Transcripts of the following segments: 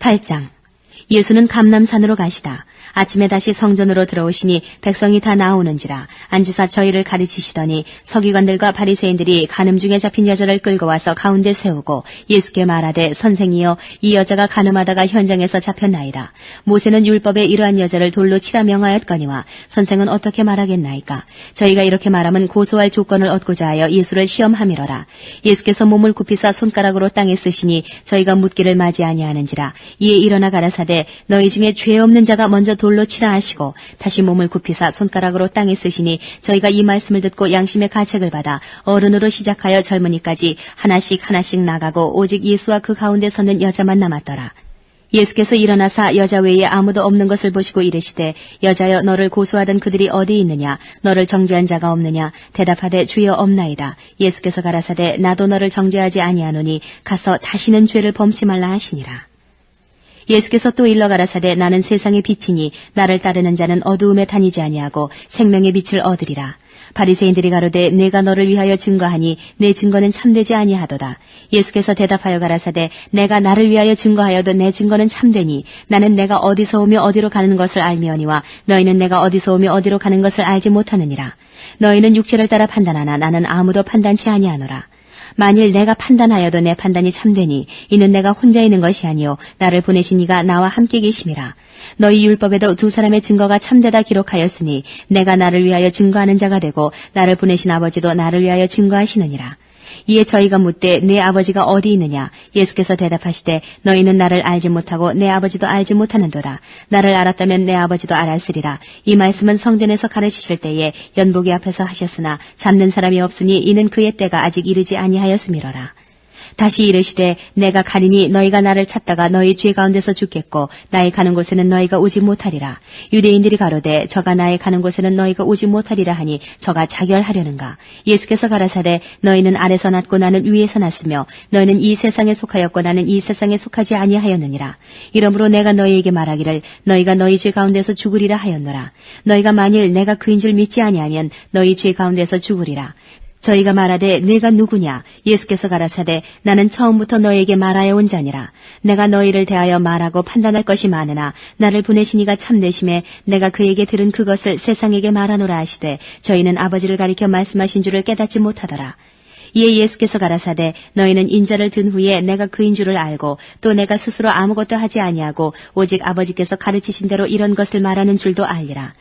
8장. 예수는 감람산으로 가시다. 아침에 다시 성전으로 들어오시니 백성이 다 나오는지라 앉으사 저희를 가르치시더니 서기관들과 바리새인들이 간음 중에 잡힌 여자를 끌고 와서 가운데 세우고 예수께 말하되 선생이여 이 여자가 간음하다가 현장에서 잡혔나이다. 모세는 율법에 이러한 여자를 돌로 치라 명하였거니와 선생은 어떻게 말하겠나이까. 저희가 이렇게 말하면 고소할 조건을 얻고자 하여 예수를 시험함이로라. 예수께서 몸을 굽히사 손가락으로 땅에 쓰시니 저희가 묻기를 맞이 아니하는지라. 이에 일어나 가라사대 너희 중에 죄 없는 자가 먼저 돌로 치라 하시고 다시 몸을 굽히사 손가락으로 땅에 쓰시니 저희가 이 말씀을 듣고 양심의 가책을 받아 어른으로 시작하여 젊은이까지 하나씩 나가고 오직 예수와 그 가운데 서는 여자만 남았더라. 예수께서 일어나사 여자 외에 아무도 없는 것을 보시고 이르시되 여자여 너를 고소하던 그들이 어디 있느냐 너를 정죄한 자가 없느냐 대답하되 주여 없나이다. 예수께서 가라사대 나도 너를 정죄하지 아니하노니 가서 다시는 죄를 범치 말라 하시니라. 예수께서 또 일러 가라사대 나는 세상의 빛이니 나를 따르는 자는 어두움에 다니지 아니하고 생명의 빛을 얻으리라. 바리새인들이 가로되 내가 너를 위하여 증거하니 내 증거는 참되지 아니하도다. 예수께서 대답하여 가라사대 내가 나를 위하여 증거하여도 내 증거는 참되니 나는 내가 어디서 오며 어디로 가는 것을 알미오니와 너희는 내가 어디서 오며 어디로 가는 것을 알지 못하느니라. 너희는 육체를 따라 판단하나 나는 아무도 판단치 아니하노라. 만일 내가 판단하여도 내 판단이 참되니 이는 내가 혼자 있는 것이 아니요 나를 보내신 이가 나와 함께 계심이라. 너희 율법에도 두 사람의 증거가 참되다 기록하였으니 내가 나를 위하여 증거하는 자가 되고 나를 보내신 아버지도 나를 위하여 증거하시느니라. 이에 저희가 묻되 내 아버지가 어디 있느냐. 예수께서 대답하시되 너희는 나를 알지 못하고 내 아버지도 알지 못하는도다. 나를 알았다면 내 아버지도 알았으리라. 이 말씀은 성전에서 가르치실 때에 연복이 앞에서 하셨으나 잡는 사람이 없으니 이는 그의 때가 아직 이르지 아니하였음이로라. 다시 이르시되 내가 가리니 너희가 나를 찾다가 너희 죄 가운데서 죽겠고 나의 가는 곳에는 너희가 오지 못하리라. 유대인들이 가로되 저가 나의 가는 곳에는 너희가 오지 못하리라 하니 저가 자결하려는가. 예수께서 가라사대 너희는 아래서 났고 나는 위에서 났으며 너희는 이 세상에 속하였고 나는 이 세상에 속하지 아니하였느니라. 이러므로 내가 너희에게 말하기를 너희가 너희 죄 가운데서 죽으리라 하였노라. 너희가 만일 내가 그인 줄 믿지 아니하면 너희 죄 가운데서 죽으리라. 저희가 말하되 네가 누구냐. 예수께서 가라사대 나는 처음부터 너희에게 말하여 온 자니라. 내가 너희를 대하여 말하고 판단할 것이 많으나 나를 보내신 이가 참되심에 내가 그에게 들은 그것을 세상에게 말하노라 하시되 저희는 아버지를 가리켜 말씀하신 줄을 깨닫지 못하더라. 이에 예수께서 가라사대 너희는 인자를 든 후에 내가 그인 줄을 알고 또 내가 스스로 아무것도 하지 아니하고 오직 아버지께서 가르치신 대로 이런 것을 말하는 줄도 알리라.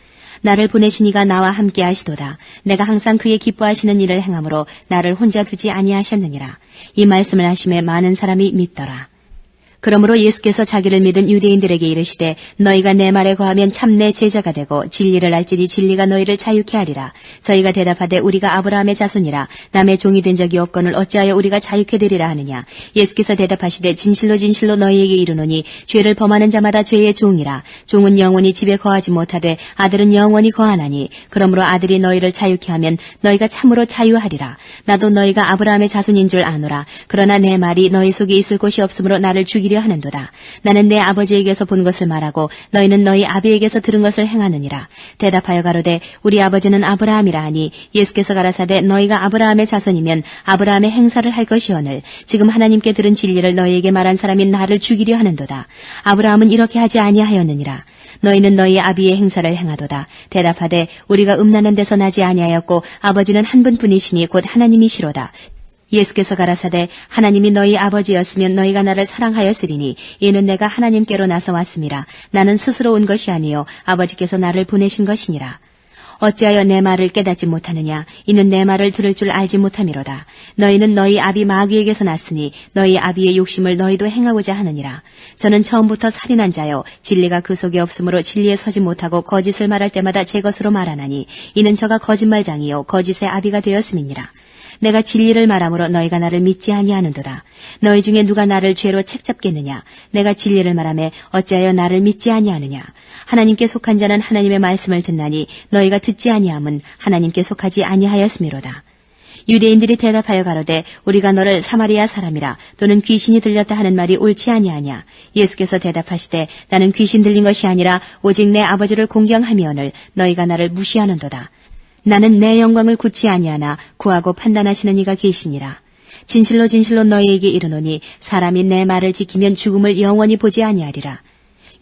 나를 보내신 이가 나와 함께 하시도다. 내가 항상 그의 기뻐하시는 일을 행함으로 나를 혼자 두지 아니하셨느니라. 이 말씀을 하심에 많은 사람이 믿더라. 그러므로 예수께서 자기를 믿은 유대인들에게 이르시되 너희가 내 말에 거하면 참 내 제자가 되고 진리를 알지니 진리가 너희를 자유케 하리라. 저희가 대답하되 우리가 아브라함의 자손이라 남의 종이 된 적이 없거늘 어찌하여 우리가 자유케 되리라 하느냐. 예수께서 대답하시되 진실로 진실로 너희에게 이르노니 죄를 범하는 자마다 죄의 종이라. 종은 영원히 집에 거하지 못하되 아들은 영원히 거하나니 그러므로 아들이 너희를 자유케 하면 너희가 참으로 자유하리라. 나도 너희가 아브라함의 자손인 줄 아노라. 그러나 내 말이 너희 속에 있을 곳이 없으므로 나를 죽이려 하는도다. 나는 내 아버지에게서 본 것을 말하고 너희는 너희 아비에게서 들은 것을 행하느니라. 대답하여 가로되 우리 아버지는 아브라함이라 하니 예수께서 가라사대 너희가 아브라함의 자손이면 아브라함의 행사를 할 것이오늘 지금 하나님께 들은 진리를 너희에게 말한 사람이 나를 죽이려 하는도다. 아브라함은 이렇게 하지 아니하였느니라. 너희는 너희 아비의 행사를 행하도다. 대답하되 우리가 음란한 데서 나지 아니하였고 아버지는 한 분뿐이시니 곧 하나님이시로다. 예수께서 가라사대 하나님이 너희 아버지였으면 너희가 나를 사랑하였으리니 이는 내가 하나님께로 나서 왔음이라. 나는 스스로 온 것이 아니요 아버지께서 나를 보내신 것이니라. 어찌하여 내 말을 깨닫지 못하느냐. 이는 내 말을 들을 줄 알지 못함이로다. 너희는 너희 아비 마귀에게서 났으니 너희 아비의 욕심을 너희도 행하고자 하느니라. 저는 처음부터 살인한 자요 진리가 그 속에 없으므로 진리에 서지 못하고 거짓을 말할 때마다 제 것으로 말하나니 이는 저가 거짓말장이요 거짓의 아비가 되었음이니라. 내가 진리를 말함으로 너희가 나를 믿지 아니하는도다. 너희 중에 누가 나를 죄로 책잡겠느냐. 내가 진리를 말하매 어찌하여 나를 믿지 아니하느냐. 하나님께 속한 자는 하나님의 말씀을 듣나니 너희가 듣지 아니함은 하나님께 속하지 아니하였음이로다. 유대인들이 대답하여 가로되 우리가 너를 사마리아 사람이라 또는 귀신이 들렸다 하는 말이 옳지 아니하냐. 예수께서 대답하시되 나는 귀신 들린 것이 아니라 오직 내 아버지를 공경하미오늘 너희가 나를 무시하는도다. 나는 내 영광을 굳이 아니하나 구하고 판단하시는 이가 계시니라. 진실로 진실로 너희에게 이르노니 사람이 내 말을 지키면 죽음을 영원히 보지 아니하리라.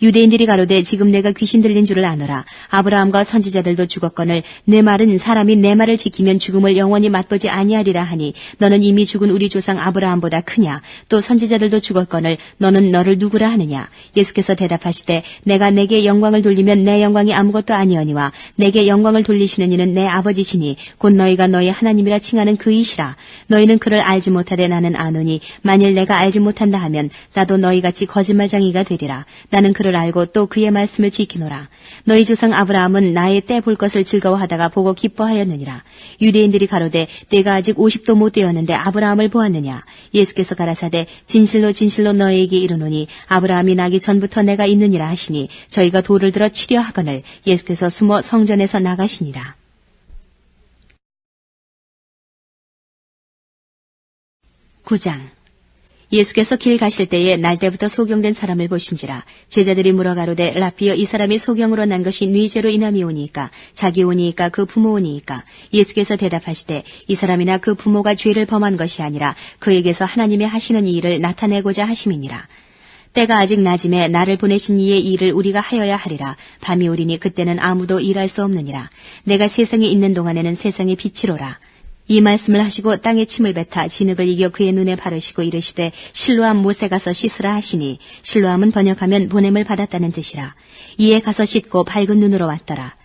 유대인들이 가로되 지금 내가 귀신 들린 줄을 아노라. 아브라함과 선지자들도 죽었거늘 내 말은 사람이 내 말을 지키면 죽음을 영원히 맛보지 아니하리라 하니 너는 이미 죽은 우리 조상 아브라함보다 크냐? 또 선지자들도 죽었거늘 너는 너를 누구라 하느냐? 예수께서 대답하시되 내가 내게 영광을 돌리면 내 영광이 아무것도 아니오니와 내게 영광을 돌리시는 이는 내 아버지시니 곧 너희가 너희 하나님이라 칭하는 그이시라. 너희는 그를 알지 못하되 나는 아노니 만일 내가 알지 못한다 하면 나도 너희같이 거짓말쟁이가 되리라. 나는 그를 알고 또 그의 말씀을 지키노라. 너희 조상 아브라함은 나의 때 볼 것을 즐거워하다가 보고 기뻐하였느니라. 유대인들이 가로되 때가 아직 50도 못 되었는데 아브라함을 보았느냐? 예수께서 가라사대 진실로 진실로 너희에게 이르노니 아브라함이 나기 전부터 내가 있느니라 하시니 저희가 돌을 들어 치려 하거늘 예수께서 숨어 성전에서 나가시니라. 9장. 예수께서 길 가실 때에 날때부터 소경된 사람을 보신지라. 제자들이 물어 가로되 라피여 이 사람이 소경으로 난 것이 네 죄로 인함이오니이까 자기 오니이까 그 부모 오니이까. 예수께서 대답하시되 이 사람이나 그 부모가 죄를 범한 것이 아니라 그에게서 하나님의 하시는 이 일을 나타내고자 하심이니라. 때가 아직 낮음에 나를 보내신 이의 일을 우리가 하여야 하리라. 밤이 오리니 그때는 아무도 일할 수 없느니라. 내가 세상에 있는 동안에는 세상의 빛이로라. 이 말씀을 하시고 땅에 침을 뱉아 진흙을 이겨 그의 눈에 바르시고 이르시되 실로암 못에 가서 씻으라 하시니 실로암은 번역하면 보냄을 받았다는 뜻이라. 이에 가서 씻고 밝은 눈으로 왔더라.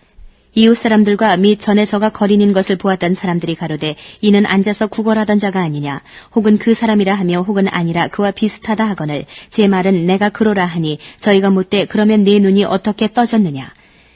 이웃 사람들과 및 전에 저가 거린인 것을 보았던 사람들이 가로되 이는 앉아서 구걸하던 자가 아니냐 혹은 그 사람이라 하며 혹은 아니라 그와 비슷하다 하거늘 제 말은 내가 그로라 하니 저희가 묻되 그러면 네 눈이 어떻게 떠졌느냐.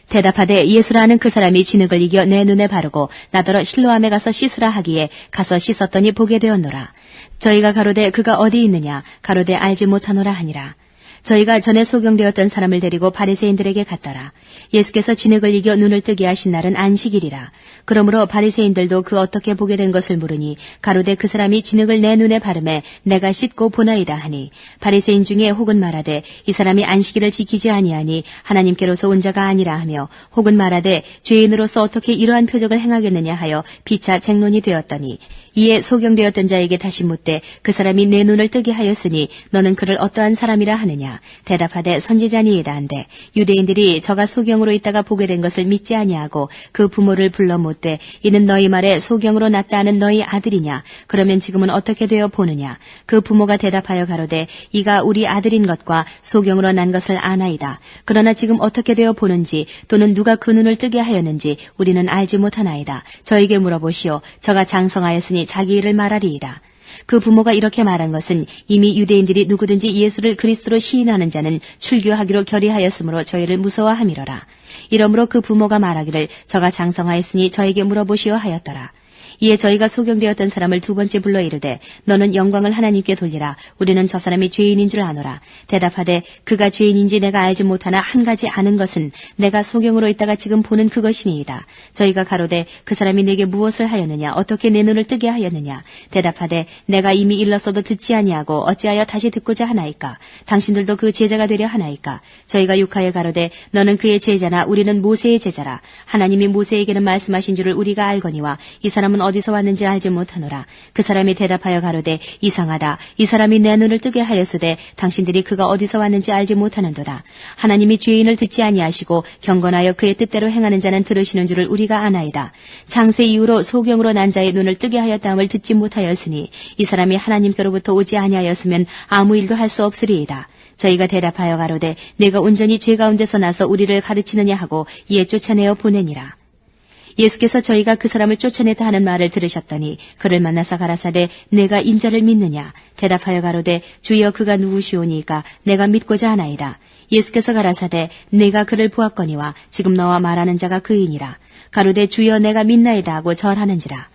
대답하되 예수라는 그 사람이 진흙을 이겨 내 눈에 바르고 나더러 실로암에 가서 씻으라 하기에 가서 씻었더니 보게 되었노라. 저희가 가로되 그가 어디 있느냐 가로되 알지 못하노라 하니라. 저희가 전에 소경되었던 사람을 데리고 바리새인들에게 갔더라. 예수께서 진흙을 이겨 눈을 뜨게 하신 날은 안식일이라. 그러므로 바리새인들도 그 어떻게 보게 된 것을 물으니 가로되 그 사람이 진흙을 내 눈에 바르매 내가 씻고 보나이다 하니 바리새인 중에 혹은 말하되 이 사람이 안식일을 지키지 아니하니 하나님께로서 온 자가 아니라 하며 혹은 말하되 죄인으로서 어떻게 이러한 표적을 행하겠느냐 하여 피차 쟁론이 되었더니 이에 소경되었던 자에게 다시 묻되 그 사람이 내 눈을 뜨게 하였으니 너는 그를 어떠한 사람이라 하느냐. 대답하되 선지자니이다 한데 유대인들이 저가 소경으로 있다가 보게 된 것을 믿지 아니하고 그 부모를 불러 묻되 이는 너희 말에 소경으로 났다 하는 너희 아들이냐. 그러면 지금은 어떻게 되어 보느냐. 그 부모가 대답하여 가로되 이가 우리 아들인 것과 소경으로 난 것을 아나이다. 그러나 지금 어떻게 되어 보는지 또는 누가 그 눈을 뜨게 하였는지 우리는 알지 못하나이다. 저에게 물어보시오. 저가 장성하였으니 자기 일을 말하리이다. 그 부모가 이렇게 말한 것은 이미 유대인들이 누구든지 예수를 그리스도로 시인하는 자는 출교하기로 결의하였으므로 저희를 무서워함이로라. 이러므로 그 부모가 말하기를 저가 장성하였으니 저에게 물어보시오 하였더라. 이에 저희가 소경되었던 사람을 두 번째 불러 이르되 너는 영광을 하나님께 돌리라. 우리는 저 사람이 죄인인 줄 아노라. 대답하되 그가 죄인인지 내가 알지 못하나 한 가지 아는 것은 내가 소경으로 있다가 지금 보는 그것이니이다. 저희가 가로되 그 사람이 내게 무엇을 하였느냐 어떻게 내 눈을 뜨게 하였느냐. 대답하되 내가 이미 일렀어도 듣지 아니하고 어찌하여 다시 듣고자 하나이까. 당신들도 그 제자가 되려 하나이까. 저희가 욕하여 가로되 너는 그의 제자나 우리는 모세의 제자라. 하나님이 모세에게는 말씀하신 줄을 우리가 알거니와 이 사람은 어디서 왔는지 알지 못하노라. 그 사람이 대답하여 가로되 이상하다. 이 사람이 내 눈을 뜨게 하였으되 당신들이 그가 어디서 왔는지 알지 못하는도다. 하나님이 죄인을 듣지 아니하시고 경건하여 그의 뜻대로 행하는 자는 들으시는 줄을 우리가 아나이다. 창세 이후로 소경으로 난 자의 눈을 뜨게 하였다함을 듣지 못하였으니 이 사람이 하나님께로부터 오지 아니하였으면 아무 일도 할 수 없으리이다. 저희가 대답하여 가로되 내가 온전히 죄 가운데서 나서 우리를 가르치느냐 하고 이에 쫓아내어 보내니라. 예수께서 저희가 그 사람을 쫓아냈다 하는 말을 들으셨더니 그를 만나서 가라사대 내가 인자를 믿느냐. 대답하여 가로되 주여 그가 누구시오니까 내가 믿고자 하나이다. 예수께서 가라사대 내가 그를 보았거니와 지금 너와 말하는 자가 그이니라. 가로되 주여 내가 믿나이다 하고 절하는지라.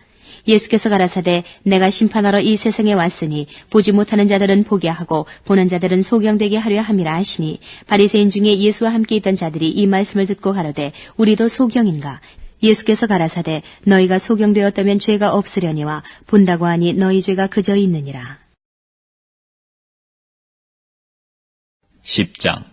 예수께서 가라사대 내가 심판하러 이 세상에 왔으니 보지 못하는 자들은 보게 하고 보는 자들은 소경되게 하려 함이라 하시니 바리새인 중에 예수와 함께 있던 자들이 이 말씀을 듣고 가로되 우리도 소경인가. 예수께서 가라사대 너희가 소경되었다면 죄가 없으려니와 본다고 하니 너희 죄가 그저 있느니라. 10장.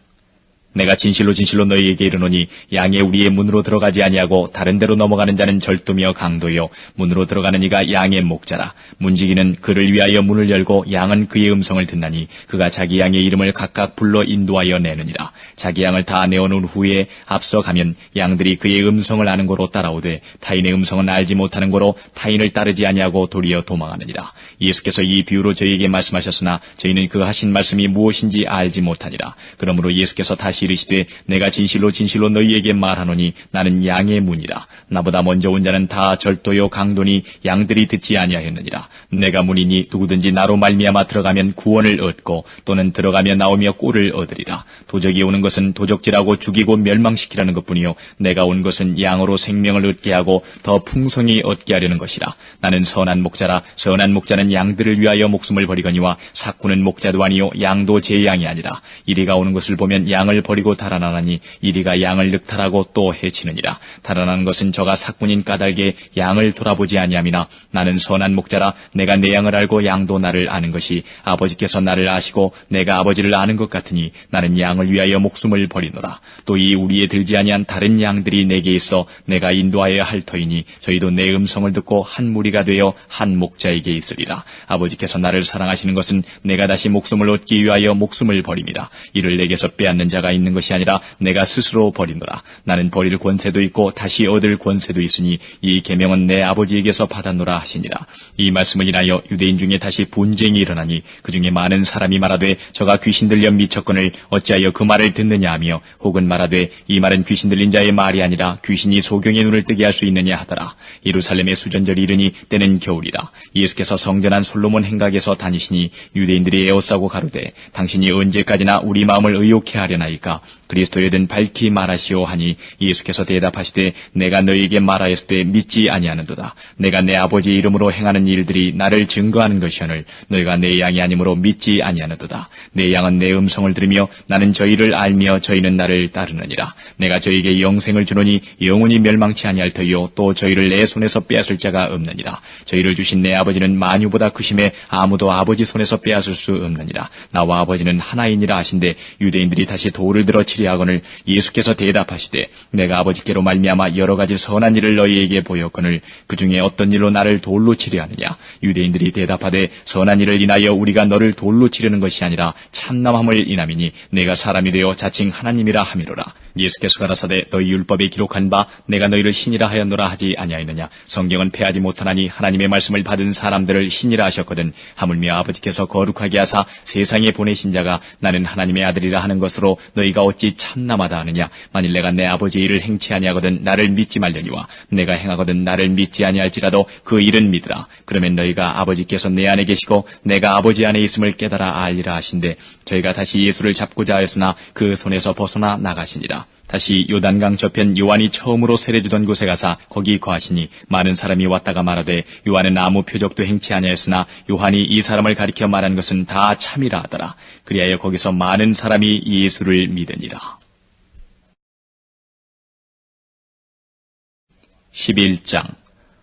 내가 진실로 진실로 너희에게 이르노니 양의 우리의 문으로 들어가지 아니하고 다른 데로 넘어가는 자는 절도며 강도요 문으로 들어가는 이가 양의 목자라. 문지기는 그를 위하여 문을 열고 양은 그의 음성을 듣나니 그가 자기 양의 이름을 각각 불러 인도하여 내느니라. 자기 양을 다 내어놓은 후에 앞서 가면 양들이 그의 음성을 아는 고로 따라오되 타인의 음성은 알지 못하는 고로 타인을 따르지 아니하고 도리어 도망하느니라. 예수께서 이 비유로 저희에게 말씀하셨으나 저희는 그 하신 말씀이 무엇인지 알지 못하니라. 그러므로 예수께서 다시 이르시되 내가 진실로 진실로 너희에게 말하노니 나는 양의 문이라. 나보다 먼저 온 자는 다 절도요 강도니 양들이 듣지 아니하였느니라. 내가 문이니 누구든지 나로 말미암아 들어가면 구원을 얻고 또는 들어가며 나오며 꼴을 얻으리라. 도적이 오는 것은 도적질하고 죽이고 멸망시키라는 것뿐이요 내가 온 것은 양으로 생명을 얻게 하고 더 풍성히 얻게 하려는 것이라. 나는 선한 목자라. 선한 목자는 양들을 위하여 목숨을 버리거니와 삭구는 목자도 아니요 양도 제 양이 아니라. 이리가 오는 것을 보면 양을 버리고 달아나나니 이리가 양을 늑탈하고 또 해치느니라. 달아나는 것은 저가 삭군인 까닭에 양을 돌아보지 아니함이나 나는 선한 목자라. 내가 내 양을 알고 양도 나를 아는 것이 아버지께서 나를 아시고 내가 아버지를 아는 것 같으니 나는 양을 위하여 목숨을 버리노라. 또 이 우리에 들지 아니한 다른 양들이 내게 있어 내가 인도하여야 할 터이니 저희도 내 음성을 듣고 한 무리가 되어 한 목자에게 있으리라. 아버지께서 나를 사랑하시는 것은 내가 다시 목숨을 얻기 위하여 목숨을 버림이라. 이를 내게서 빼앗는 자가 있는 것이 아니라 내가 스스로 버리노라. 나는 버릴 권세도 있고 다시 얻을 권세도 있으니 이 계명은 내 아버지에게서 받았노라 하시니라. 이 말씀을 인하여 유대인 중에 다시 분쟁이 일어나니 그 중에 많은 사람이 말하되 저가 귀신 들려 미쳤거늘 어찌하여 그 말을 듣느냐 하며 혹은 말하되 이 말은 귀신 들린 자의 말이 아니라 귀신이 소경의 눈을 뜨게 할 수 있느냐 하더라. 예루살렘의 수전절이 이르니 때는 겨울이라. 예수께서 성전한 솔로몬 행각에서 다니시니 유대인들이 에워싸고 가로되 당신이 언제까지나 우리 마음을 의욕해 하려나이까. 그리스도여든 밝히 말하시오 하니 예수께서 대답하시되 내가 너희에게 말하였을 때 믿지 아니하는도다. 내가 내 아버지의 이름으로 행하는 일들이 나를 증거하는 것이오늘 너희가 내 양이 아니므로 믿지 아니하는도다. 내 양은 내 음성을 들으며 나는 저희를 알며 저희는 나를 따르느니라. 내가 저희에게 영생을 주노니 영원히 멸망치 아니할 터이요 또 저희를 내 손에서 빼앗을 자가 없느니라. 저희를 주신 내 아버지는 만유보다 크심에 아무도 아버지 손에서 빼앗을 수 없느니라. 나와 아버지는 하나이니라 하신대 유대인들이 다시 돌을 들어 치려하거늘 예수께서 대답하시되 내가 아버지께로 말미암아 여러 가지 선한 일을 너희에게 보였거늘 그 중에 어떤 일로 나를 돌로 치려하느냐. 유대인들이 대답하되 선한 일을 인하여 우리가 너를 돌로 치려는 것이 아니라 참남함을 인함이니 내가 사람이 되어 자칭 하나님이라 함이로라. 예수께서 가라사대 너희 율법에 기록한 바 내가 너희를 신이라 하였노라 하지 아니하였느냐. 성경은 패하지 못하나니 하나님의 말씀을 받은 사람들을 신이라 하셨거든. 하물며 아버지께서 거룩하게 하사 세상에 보내신 자가 나는 하나님의 아들이라 하는 것으로 너희가 어찌 참남하다 하느냐. 만일 내가 내 아버지의 일을 행치 아니하거든 나를 믿지 말려니와 내가 행하거든 나를 믿지 아니할지라도 그 일은 믿으라. 그러면 너희가 아버지께서 내 안에 계시고 내가 아버지 안에 있음을 깨달아 알리라 하신대 저희가 다시 예수를 잡고자 하였으나 그 손에서 벗어나 나가시니라. 다시 요단강 저편 요한이 처음으로 세례주던 곳에 가사 거기 거하시니 많은 사람이 왔다가 말하되 요한은 아무 표적도 행치 아니하였으나 요한이 이 사람을 가리켜 말한 것은 다 참이라 하더라. 그리하여 거기서 많은 사람이 예수를 믿으니라. 11장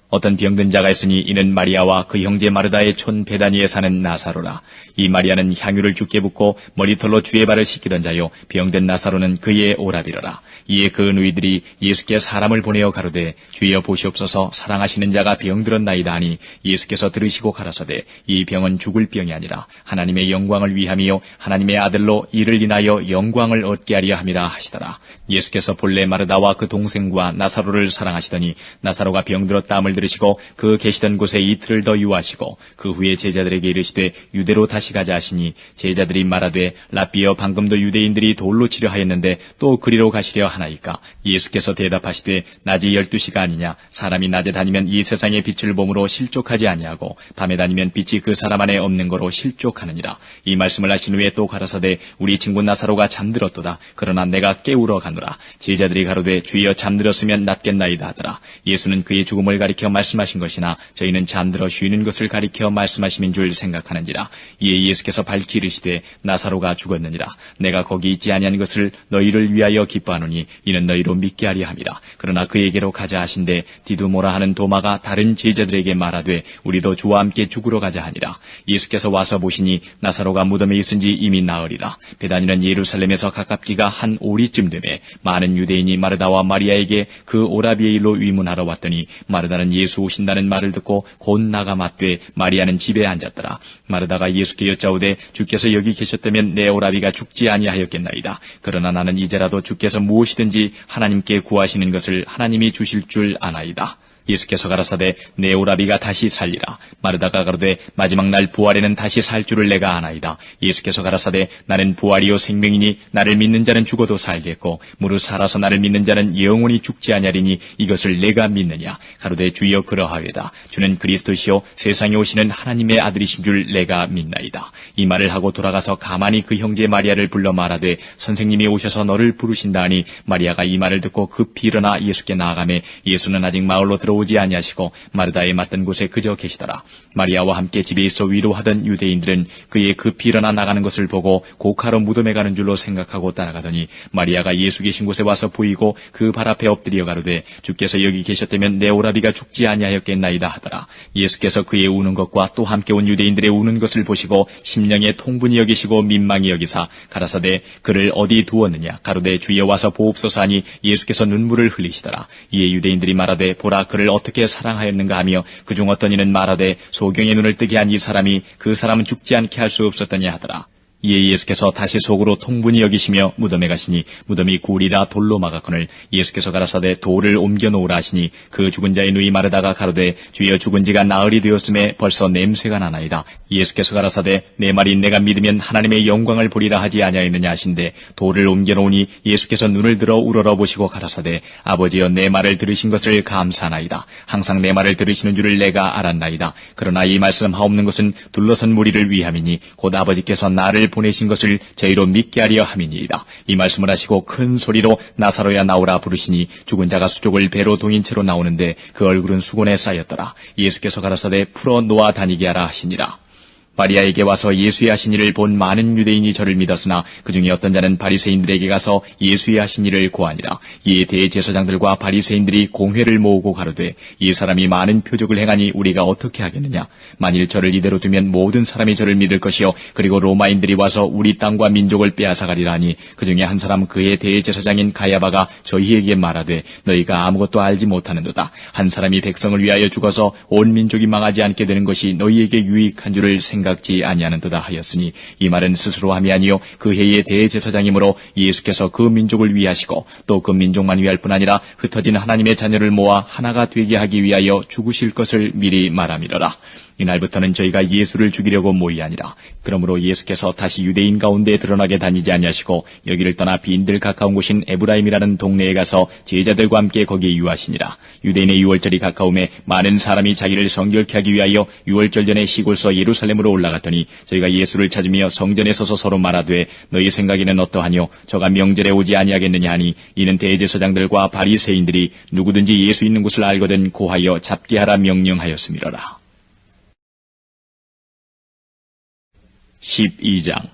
어떤 병든 자가 있으니 이는 마리아와 그 형제 마르다의 촌 베다니에 사는 나사로라. 이 마리아는 향유를 주께 붓고 머리털로 주의 발을 씻기던 자요 병든 나사로는 그의 오라비러라. 이에 그 누이들이 예수께 사람을 보내어 가로되 주여 보시옵소서 사랑하시는 자가 병들었나이다 하니 예수께서 들으시고 가라사대 이 병은 죽을 병이 아니라 하나님의 영광을 위함이요 하나님의 아들로 이를 인하여 영광을 얻게 하려 함이라 하시더라. 예수께서 본래 마르다와 그 동생과 나사로를 사랑하시더니 나사로가 병들었다함을 들으시고 그 계시던 곳에 이틀을 더 유하시고 그 후에 제자들에게 이르시되 유대로 다시 가자 하시니 제자들이 말하되 랍비여 방금도 유대인들이 돌로 치려 하였는데 또 그리로 가시려 하나이까. 예수께서 대답하시되 낮이 12시가 아니냐. 사람이 낮에 다니면 이 세상의 빛을 보므로 실족하지 아니하고 밤에 다니면 빛이 그 사람 안에 없는 거로 실족하느니라. 이 말씀을 하신 후에 또 가라사대 우리 친구 나사로가 잠들었도다. 그러나 내가 깨우러 가노라. 제자들이 가로되 주여 잠들었으면 낫겠나이다 하더라. 예수는 그의 죽음을 가리켜 가리켜 말씀하신 것이나 저희는 잠들어 쉬는 것을 가리켜 말씀하심인 줄 생각하는지라. 이에 예수께서 밝히 이르시되 나사로가 죽었느니라. 내가 거기 있지 아니한 것을 너희를 위하여 기뻐하노니 이는 너희로 믿게 하려 함이라. 그러나 그에게로 가자 하신대 디두모라 하는 도마가 다른 제자들에게 말하되 우리도 주와 함께 죽으러 가자 하니라. 예수께서 와서 보시니 나사로가 무덤에 있은지 이미 나으리라. 베다니는 예루살렘에서 가깝기가 한 오리쯤 되매 많은 유대인이 마르다와 마리아에게 그 오라비의 일로 위문하러 왔더니 마르다는 예수 오신다는 말을 듣고 곧 나가 맞되 마리아는 집에 앉았더라. 마르다가 예수께 여짜오되 주께서 여기 계셨다면 내 오라비가 죽지 아니하였겠나이다. 그러나 나는 이제라도 주께서 무엇이든지 하나님께 구하시는 것을 하나님이 주실 줄 아나이다. 예수께서 가라사대 내 오라비가 다시 살리라. 마르다가 가로되 마지막 날 부활에는 다시 살 줄을 내가 아나이다. 예수께서 가라사대 나는 부활이요 생명이니 나를 믿는 자는 죽어도 살겠고 무릇 살아서 나를 믿는 자는 영원히 죽지 아니하리니 이것을 내가 믿느냐. 가로되 주여 그러하외다. 주는 그리스도시요 세상에 오시는 하나님의 아들이신 줄 내가 믿나이다. 이 말을 하고 돌아가서 가만히 그 형제 마리아를 불러 말하되 선생님이 오셔서 너를 부르신다 하니 마리아가 이 말을 듣고 급히 일어나 예수께 나아가매 예수는 아직 마을로 들어오지 아니하시고 마르다에 맞던 곳에 그저 계시더라. 마리아와 함께 집에 있어 위로하던 유대인들은 그의 급히 일어나 나가는 것을 보고 곡하러 무덤에 가는 줄로 생각하고 따라가더니 마리아가 예수 계신 곳에 와서 보이고 그 발 앞에 엎드려 가로되 주께서 여기 계셨다면 내 오라비가 죽지 아니하였겠나이다 하더라. 예수께서 그의 우는 것과 또 함께 온 유대인들의 우는 것을 보시고 심령에 통분히 여기시고 민망히 여기사 가라사대 그를 어디 두었느냐. 가로되 주여 와서 보옵소서 하니 예수께서 눈물을 흘리시더라. 이에 유대인들이 말하되 보라 그를 어떻게 사랑하였는가 하며 그중 어떤 이는 말하되 소경의 눈을 뜨게 한 이 사람이 그 사람은 죽지 않게 할 수 없었더냐 하더라. 이에 예수께서 다시 속으로 통분히 여기시며 무덤에 가시니 무덤이 굴이라 돌로 막았거늘 예수께서 가라사대 돌을 옮겨 놓으라 하시니 그 죽은 자의 누이 마르다가 가로되 주여 죽은 지가 나흘이 되었음에 벌써 냄새가 나나이다. 예수께서 가라사대 내 말이 내가 믿으면 하나님의 영광을 보리라 하지 아니하였느냐 하신데 돌을 옮겨 놓으니 예수께서 눈을 들어 우러러보시고 가라사대 아버지여 내 말을 들으신 것을 감사하나이다. 항상 내 말을 들으시는 줄을 내가 알았나이다. 그러나 이 말씀 하옵는 것은 둘러선 무리를 위함이니 곧 아버지께서 나를 보내신 것을 저희로 믿게 하려 함이니이다. 이 말씀을 하시고 큰 소리로 나사로야 나오라 부르시니 죽은 자가 수족을 배로 동인 채로 나오는데 그 얼굴은 수건에 쌓였더라. 예수께서 가라사대 풀어 놓아 다니게 하라 하시니라. 마리아에게 와서 예수의 하신 일을 본 많은 유대인이 저를 믿었으나 그중에 어떤 자는 바리새인들에게 가서 예수의 하신 일을 고하니라. 이에 대제사장들과 바리새인들이 공회를 모으고 가로되 이 사람이 많은 표적을 행하니 우리가 어떻게 하겠느냐. 만일 저를 이대로 두면 모든 사람이 저를 믿을 것이요 그리고 로마인들이 와서 우리 땅과 민족을 빼앗아가리라 하니 그중에 한 사람 그의 대제사장인 가야바가 저희에게 말하되 너희가 아무것도 알지 못하는도다. 한 사람이 백성을 위하여 죽어서 온 민족이 망하지 않게 되는 것이 너희에게 유익한 줄을 생각지 아니하는도다 하였으니 이 말은 스스로 함이 아니요 그 해의 대제사장이므로 예수께서 그 민족을 위하시고 또 그 민족만 위할 뿐 아니라 흩어진 하나님의 자녀를 모아 하나가 되게 하기 위하여 죽으실 것을 미리 말함이러라. 이날부터는 저희가 예수를 죽이려고 모이 아니라 그러므로 예수께서 다시 유대인 가운데 드러나게 다니지 아니하시고 여기를 떠나 빈들 가까운 곳인 에브라임이라는 동네에 가서 제자들과 함께 거기에 유하시니라. 유대인의 유월절이 가까움에 많은 사람이 자기를 성결케 하기 위하여 유월절 전에 시골서 예루살렘으로 올라갔더니 저희가 예수를 찾으며 성전에 서서 서로 말하되 너희 생각에는 어떠하뇨? 저가 명절에 오지 아니하겠느냐 하니 이는 대제사장들과 바리새인들이 누구든지 예수 있는 곳을 알거든 고하여 잡게 하라 명령하였음이로라. 12장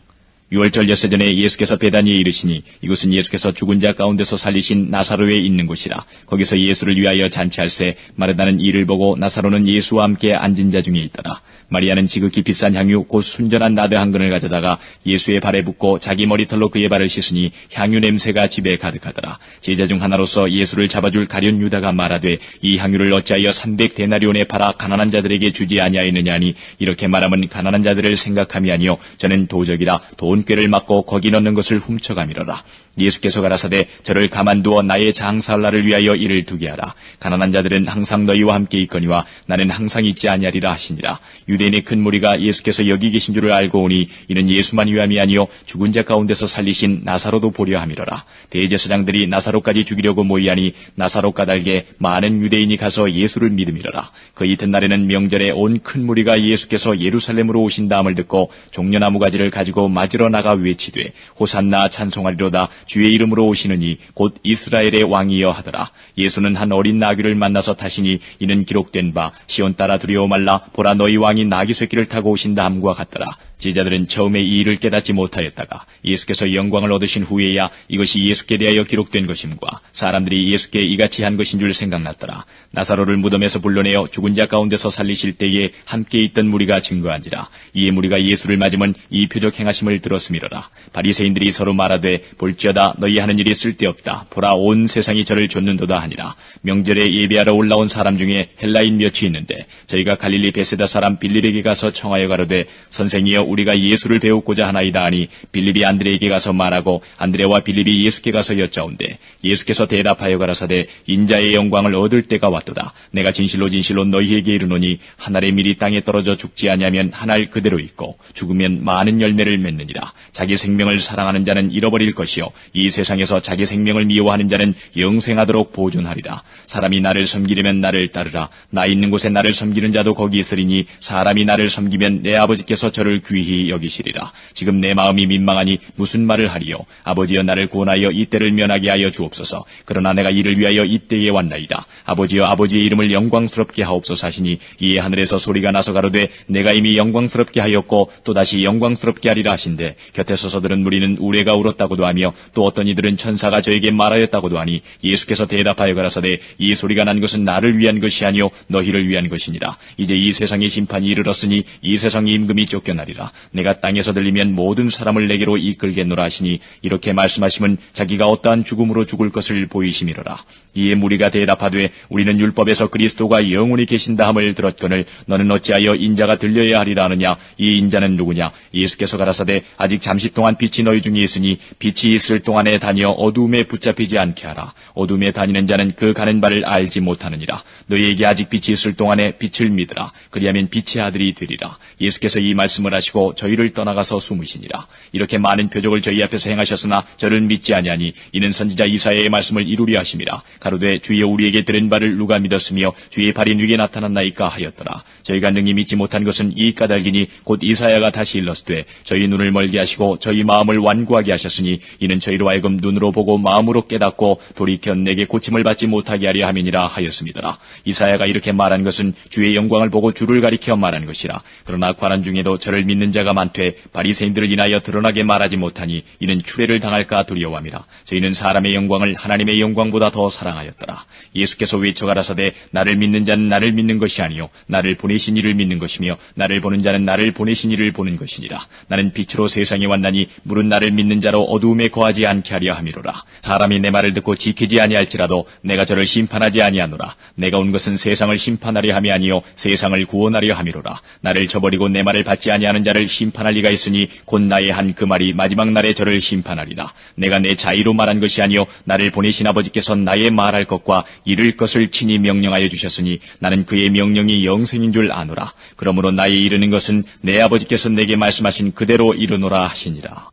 유월절 엿새 전에 예수께서 베다니에 이르시니 이곳은 예수께서 죽은 자 가운데서 살리신 나사로에 있는 곳이라. 거기서 예수를 위하여 잔치할새 마르다는 이를 보고 나사로는 예수와 함께 앉은 자 중에 있더라. 마리아는 지극히 비싼 향유 곧 순전한 나드 한 근을 가져다가 예수의 발에 붓고 자기 머리털로 그의 발을 씻으니 향유 냄새가 집에 가득하더라. 제자 중 하나로서 예수를 잡아줄 가룟 유다가 말하되 이 향유를 어찌하여 300데나리온에 팔아 가난한 자들에게 주지 아니하였느냐 하니 이렇게 말하면 가난한 자들을 생각함이 아니요 저는 도적이라 돈꾀를 맞고 거기 넣는 것을 훔쳐가미러라. 예수께서 가라사대 저를 가만두어 나의 장사할 날을 위하여 이를 두게 하라. 가난한 자들은 항상 너희와 함께 있거니와 나는 항상 있지 아니하리라 하시니라. 유대인의 큰 무리가 예수께서 여기 계신 줄을 알고 오니 이는 예수만 위함이 아니요 죽은 자 가운데서 살리신 나사로도 보려 함이로라. 대제사장들이 나사로까지 죽이려고 모이하니 나사로 까닭에 많은 유대인이 가서 예수를 믿음이로라. 그 이튿날에는 명절에 온 큰 무리가 예수께서 예루살렘으로 오신다함을 듣고 종려나무 가지를 가지고 맞으러 들어 나가 외치되 호산나 찬송하리로다 주의 이름으로 오시느니 곧 이스라엘의 왕이여 하더라. 예수는 한 어린 나귀를 만나서 타시니 이는 기록된 바 시온 따라 두려워 말라 보라 너희 왕이 나귀 새끼를 타고 오신다 함과 같더라. 제자들은 처음에 이 일을 깨닫지 못하였다가 예수께서 영광을 얻으신 후에야 이것이 예수께 대하여 기록된 것임과 사람들이 예수께 이같이 한 것인 줄 생각났더라. 나사로를 무덤에서 불러내어 죽은 자 가운데서 살리실 때에 함께 있던 무리가 증거한지라. 이에 무리가 예수를 맞으면 이 표적 행하심을 들었음이로라. 바리새인들이 서로 말하되 볼지어다 너희 하는 일이 쓸데없다. 보라 온 세상이 저를 좇는도다 하니라. 명절에 예배하러 올라온 사람 중에 헬라인 몇이 있는데 저희가 갈릴리 베세다 사람 빌립에게 가서 청하여 가로되 선생이여 우리가 예수를 배우고자 하나이다 하니 빌립이 안드레에게 가서 말하고 안드레와 빌립이 예수께 가서 여짜온대 예수께서 대답하여 가라사대 인자의 영광을 얻을 때가 왔도다. 내가 진실로 진실로 너희에게 이르노니 한 알의 밀이 땅에 떨어져 죽지 아니하면 한 알 그대로 있고 죽으면 많은 열매를 맺느니라. 자기 생명을 사랑하는 자는 잃어버릴 것이요 이 세상에서 자기 생명을 미워하는 자는 영생하도록 보존하리라. 사람이 나를 섬기려면 나를 따르라. 나 있는 곳에 나를 섬기는 자도 거기 있으리니 사람이 나를 섬기면 내 아버지께서 저를 귀히 여기시리라. 지금 내 마음이 민망하니 무슨 말을 하리요. 아버지여 나를 구원하여 이때를 면하게 하여 주옵소서. 그러나 내가 이를 위하여 이때에 왔나이다. 아버지여 아버지의 이름을 영광스럽게 하옵소서 하시니 이에 하늘에서 소리가 나서 가로되 내가 이미 영광스럽게 하였고 또다시 영광스럽게 하리라 하신대 곁에 서서 들은 무리는 우레가 울었다고도 하며 또 어떤 이들은 천사가 저에게 말하였다고도 하니 예수께서 대답하여 가라사대 이 소리가 난 것은 나를 위한 것이 아니요 너희를 위한 것이니라. 이제 이 세상의 심판이 이르렀으니 이 세상의 임금이 쫓겨나리라. 내가 땅에서 들리면 모든 사람을 내게로 이끌겠노라 하시니 이렇게 말씀하시면 자기가 어떠한 죽음으로 죽을 것을 보이심이로라. 이에 무리가 대답하되 우리는 율법에서 그리스도가 영원히 계신다 함을 들었거늘 너는 어찌하여 인자가 들려야 하리라 하느냐. 이 인자는 누구냐. 예수께서 가라사대 아직 잠시 동안 빛이 너희 중에 있으니 빛이 있을 동안에 다니어 어두움에 붙잡히지 않게 하라. 어두움에 다니는 자는 그 가는 바를 알지 못하느니라. 너희에게 아직 빛이 있을 동안에 빛을 믿으라. 그리하면 빛의 아들이 되리라. 예수께서 이 말씀을 하시고 저희를 떠나가서 숨으시니라. 이렇게 많은 표적을 저희 앞에서 행하셨으나 저를 믿지 아니하니 이는 선지자 이사야의 말씀을 이루려 하심이라. 가로되 주여 우리에게 들은 바를 누가 믿었으며 주의 발이 누게 나타났나이까 하였더라. 저희가 능히 믿지 못한 것은 이 까닭이니 곧 이사야가 다시 일렀으되 저희 눈을 멀게 하시고 저희 마음을 완고하게 하셨으니 이는 저희로 하여금 눈으로 보고 마음으로 깨닫고 돌이켜 내게 고침을 받지 못하게 하려 함이니라 하였습니다. 이사야가 이렇게 말한 것은 주의 영광을 보고 주를 가리켜 말한 것이라. 그러나 관원 중에도 저를 믿는 자가 많되 바리새인들을 인하여 드러나게 말하지 못하니 이는 추례를 당할까 두려워함이라. 저희는 사람의 영광을 하나님의 영광보다 더 사랑하였더라. 예수께서 외쳐 가라사대 나를 믿는 자는 나를 믿는 것이 아니요 나를 보내신 이를 믿는 것이며 나를 보는 자는 나를 보내신 이를 보는 것이니라. 나는 빛으로 세상에 왔나니 물은 나를 믿는 자로 어두움에 거하지 않게 하려 함이로라. 사람이 내 말을 듣고 지키지 아니할지라도 내가 저를 심판하지 아니하노라. 내가 온 것은 세상을 심판하려 함이 아니요 세상을 구원하려 함이로라. 나를 저버리고 내 말을 받지 아니하는 자를 심판할 리가 있으니 곧 나의 한 그 말이 마지막 날에 저를 심판하리라. 내가 내 자의로 말한 것이 아니요 나를 보내신 아버지께서 나의 말할 것과 이를 것을 친히 명령하여 주셨으니 나는 그의 명령이 영생인 줄 아노라. 그러므로 나의 이르는 것은 내 아버지께서 내게 말씀하신 그대로 이르노라 하시니라.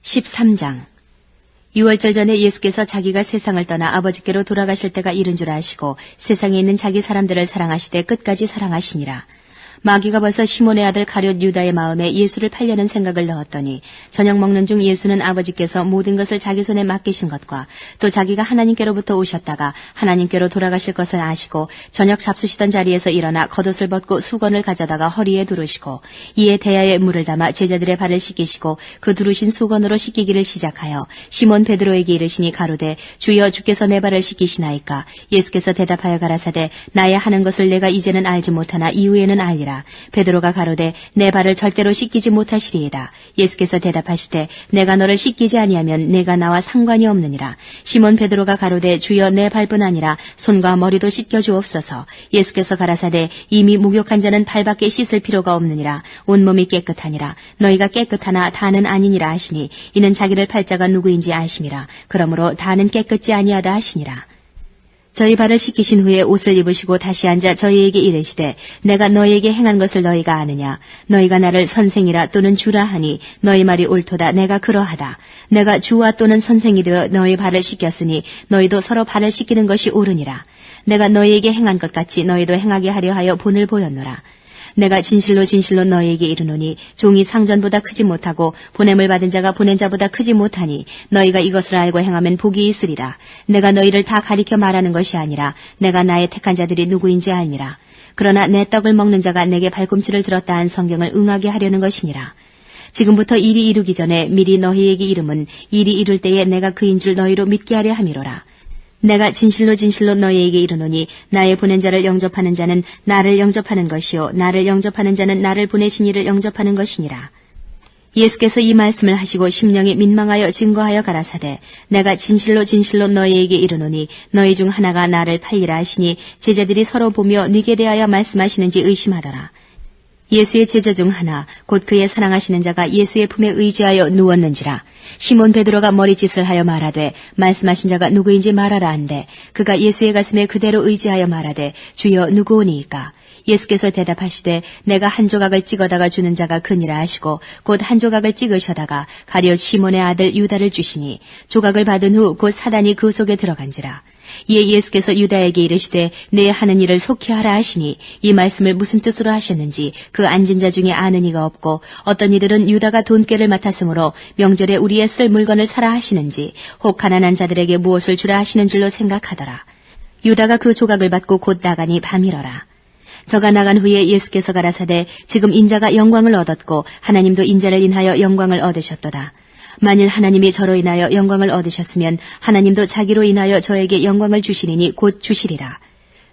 13장. 6월절 전에 예수께서 자기가 세상을 떠나 아버지께로 돌아가실 때가 이른 줄 아시고 세상에 있는 자기 사람들을 사랑하시되 끝까지 사랑하시니라. 마귀가 벌써 시몬의 아들 가룟 유다의 마음에 예수를 팔려는 생각을 넣었더니 저녁 먹는 중 예수는 아버지께서 모든 것을 자기 손에 맡기신 것과 또 자기가 하나님께로부터 오셨다가 하나님께로 돌아가실 것을 아시고 저녁 잡수시던 자리에서 일어나 겉옷을 벗고 수건을 가져다가 허리에 두르시고 이에 대야에 물을 담아 제자들의 발을 씻기시고 그 두르신 수건으로 씻기기를 시작하여 시몬 베드로에게 이르시니 가로되 주여 주께서 내 발을 씻기시나이까. 예수께서 대답하여 가라사대 나의 하는 것을 내가 이제는 알지 못하나 이후에는 알리라. 베드로가 가로되 내 발을 절대로 씻기지 못하시리이다. 예수께서 대답하시되 내가 너를 씻기지 아니하면 내가 나와 상관이 없느니라. 시몬 베드로가 가로되 주여 내 발뿐 아니라 손과 머리도 씻겨 주옵소서. 예수께서 가라사대 이미 목욕한 자는 발밖에 씻을 필요가 없느니라. 온몸이 깨끗하니라. 너희가 깨끗하나 다는 아니니라 하시니 이는 자기를 팔 자가 누구인지 아심이라. 그러므로 다는 깨끗지 아니하다 하시니라. 저희 발을 씻기신 후에 옷을 입으시고 다시 앉아 저희에게 이르시되 내가 너희에게 행한 것을 너희가 아느냐. 너희가 나를 선생이라 또는 주라 하니 너희 말이 옳도다. 내가 그러하다. 내가 주와 또는 선생이 되어 너희 발을 씻겼으니 너희도 서로 발을 씻기는 것이 옳으니라. 내가 너희에게 행한 것 같이 너희도 행하게 하려 하여 본을 보였노라. 내가 진실로 진실로 너희에게 이르노니 종이 상전보다 크지 못하고 보냄을 받은 자가 보낸 자보다 크지 못하니 너희가 이것을 알고 행하면 복이 있으리라. 내가 너희를 다 가리켜 말하는 것이 아니라 내가 나의 택한 자들이 누구인지 알미라. 그러나 내 떡을 먹는 자가 내게 발꿈치를 들었다 한 성경을 응하게 하려는 것이니라. 지금부터 일이 이루기 전에 미리 너희에게 이름은 일이 이룰 때에 내가 그인 줄 너희로 믿게 하려 함이로라. 내가 진실로 진실로 너희에게 이르노니 나의 보낸 자를 영접하는 자는 나를 영접하는 것이요 나를 영접하는 자는 나를 보내신 이를 영접하는 것이니라. 예수께서 이 말씀을 하시고 심령이 민망하여 증거하여 가라사대 내가 진실로 진실로 너희에게 이르노니 너희 중 하나가 나를 팔리라 하시니 제자들이 서로 보며 네게 대하여 말씀하시는지 의심하더라. 예수의 제자 중 하나 곧 그의 사랑하시는 자가 예수의 품에 의지하여 누웠는지라. 시몬 베드로가 머리짓을 하여 말하되 말씀하신 자가 누구인지 말하라 한데 그가 예수의 가슴에 그대로 의지하여 말하되 주여 누구오니이까. 예수께서 대답하시되 내가 한 조각을 찍어다가 주는 자가 그니라 하시고 곧 한 조각을 찍으셔다가 가룟 시몬의 아들 유다를 주시니 조각을 받은 후 곧 사단이 그 속에 들어간지라. 이에 예수께서 유다에게 이르시되 내 하는 일을 속히 하라 하시니 이 말씀을 무슨 뜻으로 하셨는지 그 앉은 자 중에 아는 이가 없고 어떤 이들은 유다가 돈꾀를 맡았으므로 명절에 우리의 쓸 물건을 사라 하시는지 혹 가난한 자들에게 무엇을 주라 하시는 줄로 생각하더라. 유다가 그 조각을 받고 곧 나가니 밤이러라. 저가 나간 후에 예수께서 가라사대 지금 인자가 영광을 얻었고 하나님도 인자를 인하여 영광을 얻으셨도다. 만일 하나님이 저로 인하여 영광을 얻으셨으면 하나님도 자기로 인하여 저에게 영광을 주시리니 곧 주시리라.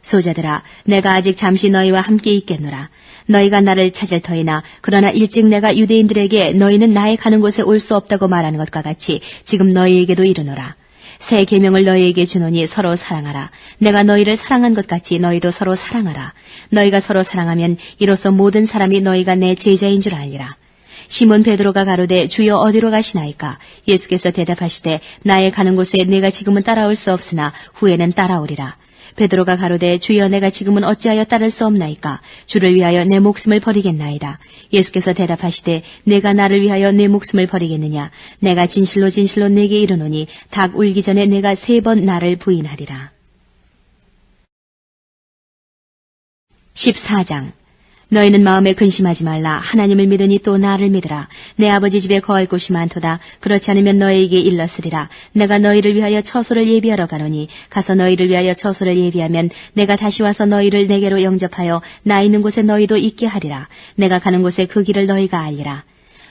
소자들아 내가 아직 잠시 너희와 함께 있겠노라. 너희가 나를 찾을 터이나 그러나 일찍 내가 유대인들에게 너희는 나의 가는 곳에 올 수 없다고 말하는 것과 같이 지금 너희에게도 이르노라. 새 계명을 너희에게 주노니 서로 사랑하라. 내가 너희를 사랑한 것 같이 너희도 서로 사랑하라. 너희가 서로 사랑하면 이로써 모든 사람이 너희가 내 제자인 줄 알리라. 시몬 베드로가 가로되 주여 어디로 가시나이까? 예수께서 대답하시되 나의 가는 곳에 내가 지금은 따라올 수 없으나 후에는 따라오리라. 베드로가 가로되 주여 내가 지금은 어찌하여 따를 수 없나이까? 주를 위하여 내 목숨을 버리겠나이다. 예수께서 대답하시되 내가 나를 위하여 내 목숨을 버리겠느냐? 내가 진실로 진실로 내게 이르노니 닭 울기 전에 내가 3번 나를 부인하리라. 14장 너희는 마음에 근심하지 말라. 하나님을 믿으니 또 나를 믿으라. 내 아버지 집에 거할 곳이 많도다. 그렇지 않으면 너희에게 일렀으리라. 내가 너희를 위하여 처소를 예비하러 가노니 가서 너희를 위하여 처소를 예비하면 내가 다시 와서 너희를 내게로 영접하여 나 있는 곳에 너희도 있게 하리라. 내가 가는 곳에 그 길을 너희가 알리라.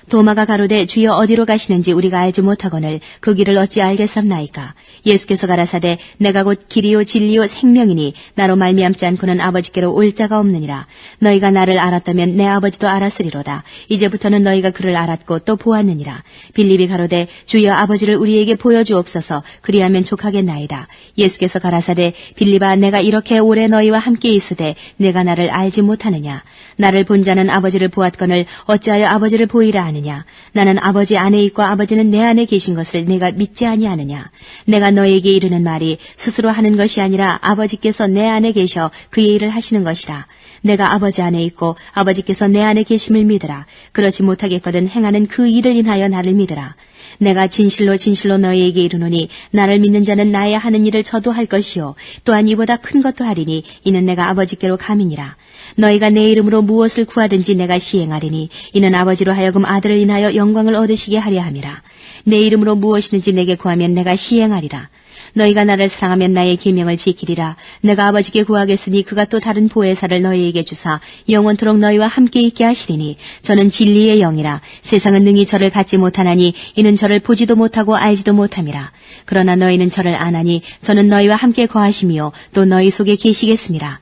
도마가 가로되 주여 어디로 가시는지 우리가 알지 못하거늘 그 길을 어찌 알겠삼나이까. 예수께서 가라사대 내가 곧 길이요 진리요 생명이니 나로 말미암지 않고는 아버지께로 올 자가 없느니라. 너희가 나를 알았다면 내 아버지도 알았으리로다. 이제부터는 너희가 그를 알았고 또 보았느니라. 빌립이 가로되 주여 아버지를 우리에게 보여주옵소서. 그리하면 족하겠나이다. 예수께서 가라사대 빌립아 내가 이렇게 오래 너희와 함께 있으되 내가 나를 알지 못하느냐. 나를 본 자는 아버지를 보았거늘 어찌하여 아버지를 보이라 하느냐. 나는 아버지 안에 있고 아버지는 내 안에 계신 것을 내가 믿지 아니하느냐. 내가 너에게 이르는 말이 스스로 하는 것이 아니라 아버지께서 내 안에 계셔 그의 일을 하시는 것이라. 내가 아버지 안에 있고 아버지께서 내 안에 계심을 믿으라. 그렇지 못하겠거든 행하는 그 일을 인하여 나를 믿으라. 내가 진실로 진실로 너희에게 이르노니 나를 믿는 자는 나의 하는 일을 저도 할 것이요 또한 이보다 큰 것도 하리니 이는 내가 아버지께로 감이니라. 너희가 내 이름으로 무엇을 구하든지 내가 시행하리니 이는 아버지로 하여금 아들을 인하여 영광을 얻으시게 하려 함이라. 내 이름으로 무엇이든지 내게 구하면 내가 시행하리라. 너희가 나를 사랑하면 나의 계명을 지키리라. 내가 아버지께 구하겠으니 그가 또 다른 보혜사를 너희에게 주사 영원토록 너희와 함께 있게 하시리니 저는 진리의 영이라. 세상은 능히 저를 받지 못하나니 이는 저를 보지도 못하고 알지도 못함이라. 그러나 너희는 저를 아나니 저는 너희와 함께 거하심이요 또 너희 속에 계시겠음이라.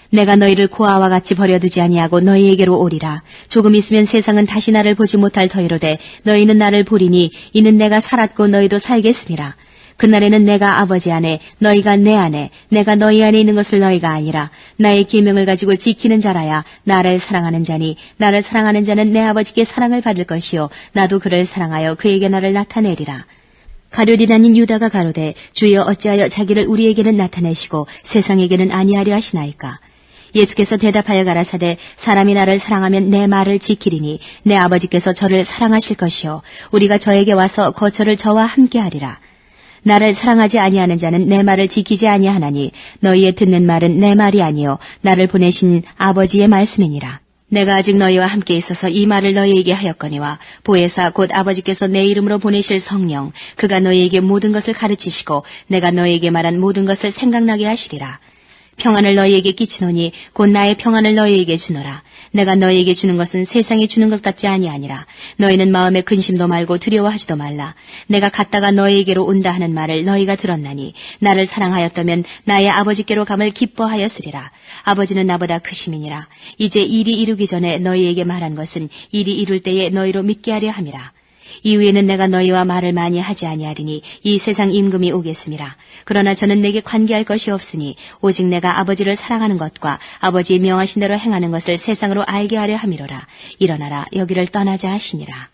내가 너희를 고아와 같이 버려두지 아니하고 너희에게로 오리라. 조금 있으면 세상은 다시 나를 보지 못할 터이로되 너희는 나를 보리니 이는 내가 살았고 너희도 살겠음이라. 그날에는 내가 아버지 안에 너희가 내 안에 내가 너희 안에 있는 것을 너희가 아니라 나의 계명을 가지고 지키는 자라야 나를 사랑하는 자니 나를 사랑하는 자는 내 아버지께 사랑을 받을 것이요 나도 그를 사랑하여 그에게 나를 나타내리라. 가룟 아닌 유다가 가로되 주여 어찌하여 자기를 우리에게는 나타내시고 세상에게는 아니하려 하시나이까. 예수께서 대답하여 가라사대 사람이 나를 사랑하면 내 말을 지키리니 내 아버지께서 저를 사랑하실 것이요 우리가 저에게 와서 거처를 저와 함께 하리라. 나를 사랑하지 아니하는 자는 내 말을 지키지 아니하나니 너희의 듣는 말은 내 말이 아니요 나를 보내신 아버지의 말씀이니라. 내가 아직 너희와 함께 있어서 이 말을 너희에게 하였거니와 보혜사 곧 아버지께서 내 이름으로 보내실 성령 그가 너희에게 모든 것을 가르치시고 내가 너희에게 말한 모든 것을 생각나게 하시리라. 평안을 너희에게 끼치노니 곧 나의 평안을 너희에게 주노라. 내가 너희에게 주는 것은 세상이 주는 것 같지 아니하니라. 너희는 마음에 근심도 말고 두려워하지도 말라. 내가 갔다가 너희에게로 온다 하는 말을 너희가 들었나니 나를 사랑하였다면 나의 아버지께로 감을 기뻐하였으리라. 아버지는 나보다 크심이니라. 이제 일이 이루기 전에 너희에게 말한 것은 일이 이룰 때에 너희로 믿게 하려 함이라. 이후에는 내가 너희와 말을 많이 하지 아니하리니 이 세상 임금이 오겠음이라. 그러나 저는 내게 관계할 것이 없으니 오직 내가 아버지를 사랑하는 것과 아버지의 명하신 대로 행하는 것을 세상으로 알게 하려 함이로라. 일어나라 여기를 떠나자 하시니라.